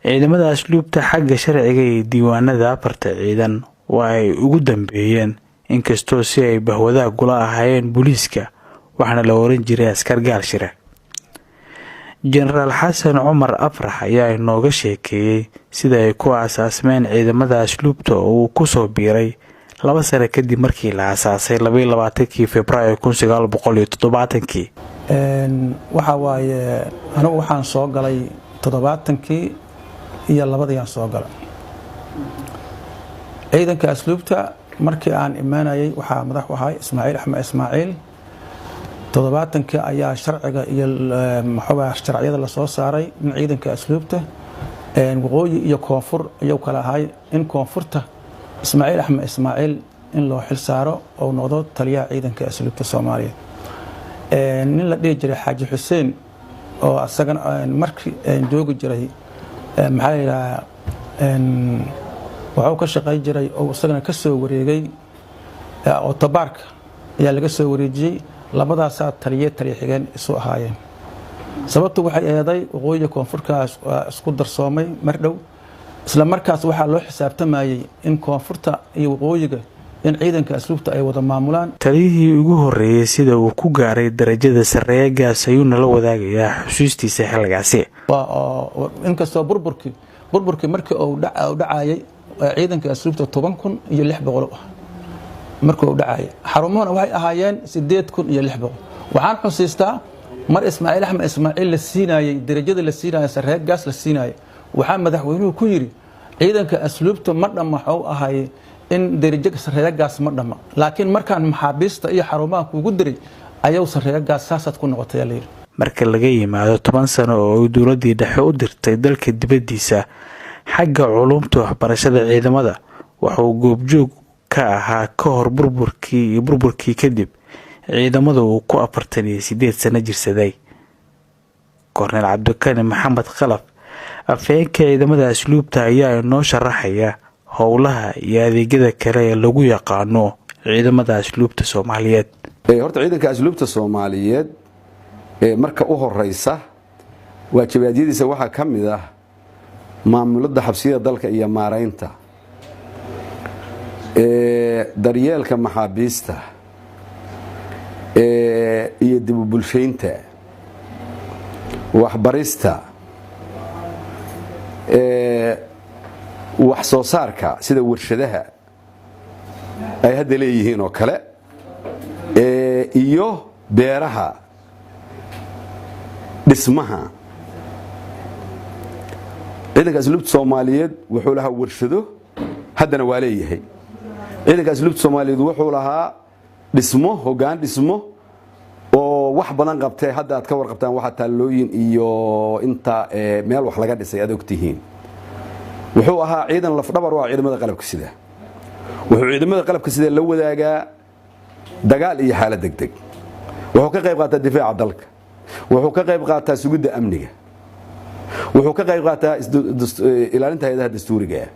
ciidamada asluubta xagga sharciga ee diiwaanada afarta ciidan waa ay ugu dambeeyeen inkastoo si ay bahwadaha gula ahaayeen booliiska waxaana la oran jiray askar gaal shire. Generaal Xasan Cumar Afrax ayaa inooga sheekeeyay sida ay ku aasaasmeen ciidamada asluubta oo uu ku soo biiray 2 sano kadib markii la aasaasay 22 Febraayo 1970. waxa waaye anigu waxaan soo galay 70kii iyo 2 soo galay ciidanka asluubta markii aan imaanayay waxaa madax u ahaa Ismaaciil Axmed Ismaaciil 70kii ayaa sharciga iyo sharciyada la soo saaray in ciidanka asluubta waqooyi iyo koonfur ayuu kala ahay in koonfurta Ismaaciil Axmed Ismaaciil in loo xil saaro oo noqdo taliyaha ciidanka asluubta Soomaaliya nin la dhigi jiray Xaaji Xuseen oo asagan markii joogi jiray maxaa wuxuu ka shaqay jiray oo asagana ka soo wareegay oo tabaarka ayaa laga soo wareejiyay labadaas taliye xigeen isu ahaayeen sababtu waxay eeday waqooyiga koonfurkaas isku darsoomay mar dhow isla markaas waxa loo xisaabtamayay in koonfurta iyo waqooyiga in ciidanka asluubta ay wada maamulaan. taliyihii ugu horeeyay sida uu ku gaaray darajada sareeya gaas ayuu la wadaagayaa xusuustiisa xilligaasi. inkastoo burburkii markii uu dhacayay ciidanka asluubta 10,600 markii uu dhacayay xarumuhuna waxay ahaayeen 8,600. waxaan xusiistaa mar Ismaaciil Axmed Ismaaciil la siinayay darajada la siinayay sareeya gaas la siinayay waxa madaxweynuhu ku yiri ciidanka asluubta ma dhamaxo ahay in darajo sareeya gaas ma dhama laakiin markaan maxaabiista iyo xarumaha ugu diray ayuu sareeya gaas saasad ku noqotay leeyahay. marka laga yimaado 10 sano oo dawladii dhexe u dirtay dalka dibadiisa xagga culumta waxbarashada ciidamada wuxuu goobjoog ka ahaa ka hor burburkii kadib ciidamada uu ku 48 sano jirsaday. Korneel Cabdikani Maxamed Khalaf afhayeenka ciidamada asluubta ayaa inoo sharaxaya howlaha iyo adeegyada kale ee lagu yaqaano ciidamada asluubta Soomaaliyeed. horta ciidanka asluubta Soomaaliyeed marka u horeysa waajibaadkiisa waxa kamid ah maamulada xabsiyada dalka iyo maareynta daryeelka maxaabiista iyo dib u bulsheynta waxbarista wax soo saarka sida warshadaha ay hadda leeyihiin oo kale iyo beeraha dhismaha. ciidanka asluubta Soomaaliyeed wuxuu lahaa warshado haddana waa leeyahay. ciidanka asluubta Soomaaliyeed wuxuu lahaa dhismo hoggaan dhismo oo wax badan qabtay hadda aad ka warqabtaan waxa taalooyin iyo inta meel wax laga dhisay aad ogtihiin. wuxuu ahaa ciidan laf dhabar oo ciidamada qalabka sida wuxuu ciidamada qalabka sida la wadaagaa dagaal iyo xaalad degdeg wuxuu ka qayb qaataa difaaca dalka wuxuu ka qayb qaataa sugidda amniga wuxuu ka qayb qaataa ilaalinta hay'adaha dastuuriga.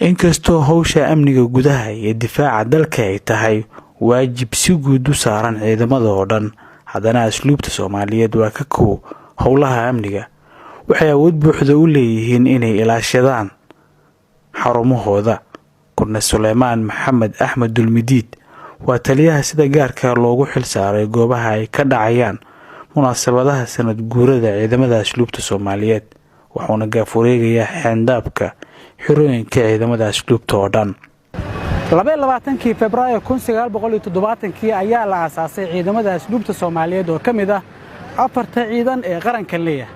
inkastoo hawsha amniga gudaha iyo difaaca dalka ay tahay waajib si guud u saaran ciidamada oo dhan haddana asluubta Soomaaliyeed waa ka koow howlaha amniga waxay awood buuxda u leeyihiin inay ilaashadaan xarumahooda. Korneel Suleymaan Maxamed Axmed Dulmidiid waa taliyaha sida gaarka loogu xil saaray goobaha ay ka dhacayaan munaasabadaha sanad guurada ciidamada asluubta Soomaaliyeed wuxuuna gaafureegayaa xandaabka xirooyinka ciidamada asluubta oo dhan. 22 Febraayo 1970 ayaa la aasaasay ciidamada asluubta Soomaaliyeed oo kamid ah 4 ciidan ee qaranka leeyahay.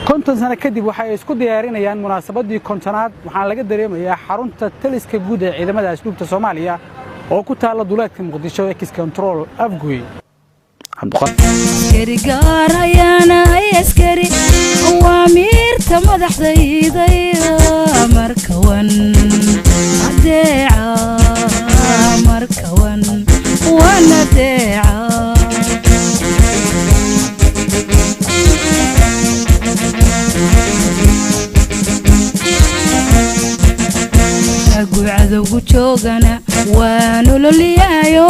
50 sano kadib waxay isku diyaarinayaan munaasabadii 50aad waxaan laga dareemayaa xarunta taliska guud ee ciidamada asluubta Soomaaliya oo ku taala duleedka Muqdisho ee Control Afgoy. askari gaar ayaana askari awaamirta madaxdayda markawan adeeca markawan wana adeeca aguucadowgu joogana waa nololiyaayo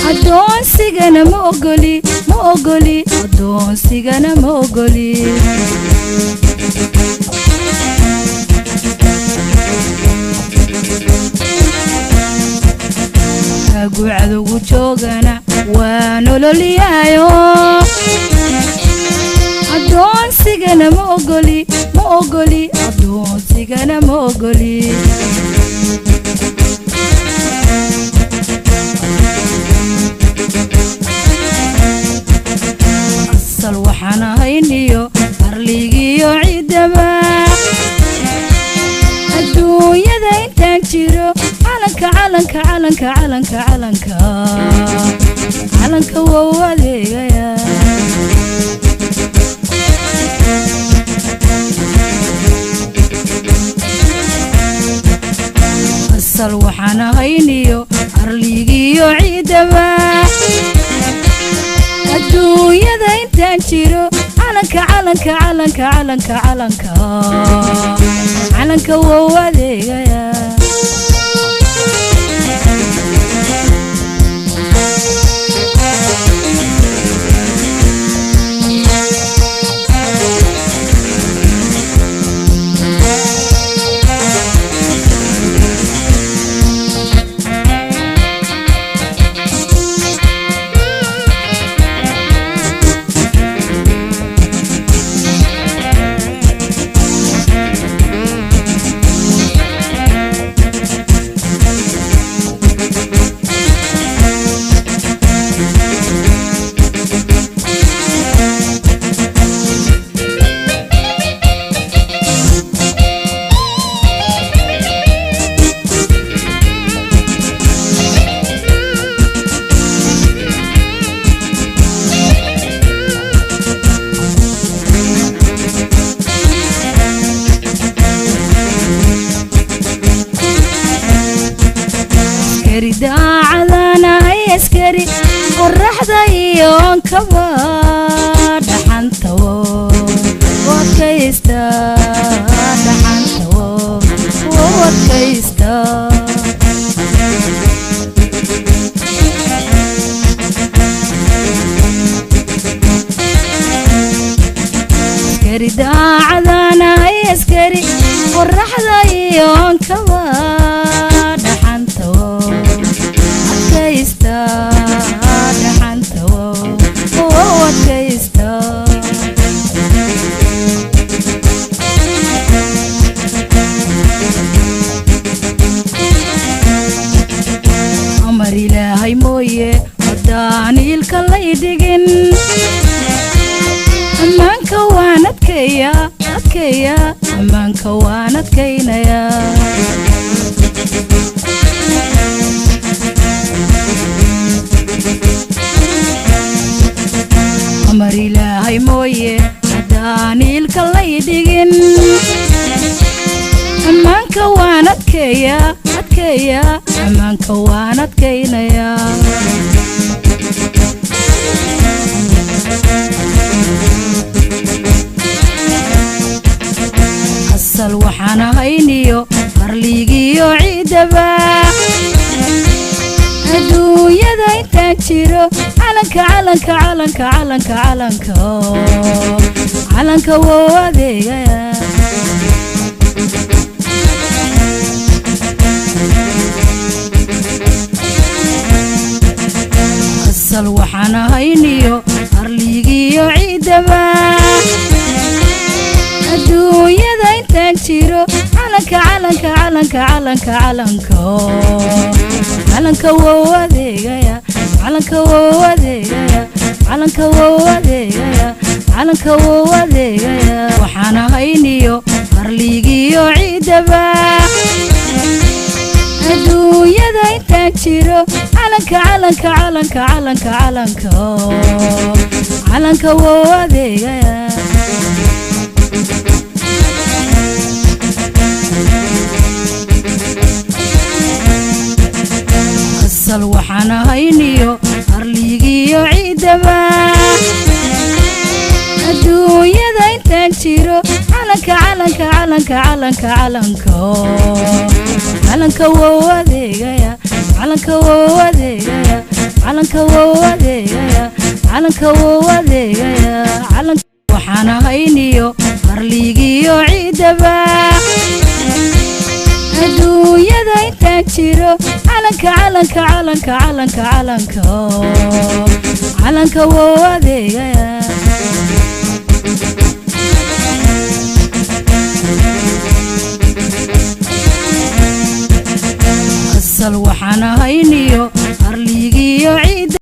adoonsigana ma ogoli ma ogoli adoonsigana ma ogoli gucadowgu joogana waa nololiyaayo adoonsigana ma ogoli adoonsigana ma ogoli asal waxaan ahayniyo arligiyo ciidaba adduunyada intaan jiro calanka wou adeegaya asal waxaan ahayniyo arligiyo ciidaba adduunyada intaan jiro calanka wou adeegaya daacadana askari qorraxda iyo kaba dhaxantawo wadkaysta dhaxantawo wadkaysta askari daacadana askari qorraxda iyo kaba amar ilaahay mooye haddaan ilka lay dhigin ammaanka waan adkeeya ammaanka waan adkaynaya amar ilaahay mooye haddaan ilka lay dhigin ammaanka waan adkeeya ammaanka waan adkaynaya asal waxaan ahayniyo arligiyo ciidaba adduunyada intaan jiro calanka wou adeegaya asal waxaan ahayniyo arligiyo ciidaba adduunyada intaan jiro calanka wou adeegaya calanka wou adeegaya calanka wou adeegaya calanka wou adeegaya waxaan ahayniyo arligiyo ciidaba adduunyada intaan jiro calanka wou adeegaya asal waxaan ahayniyo arligiyo ciidaba adduunyada intaan jiro calanka wou adeegaya calanka wou adeegaya calanka wou adeegaya calanka wuu adeegayaa calanka waxaana hayniyo qarligiyo ciidaba adduunyada intaan jiro calanka calanka calanka calanka calanka calanka wuu adeegayaa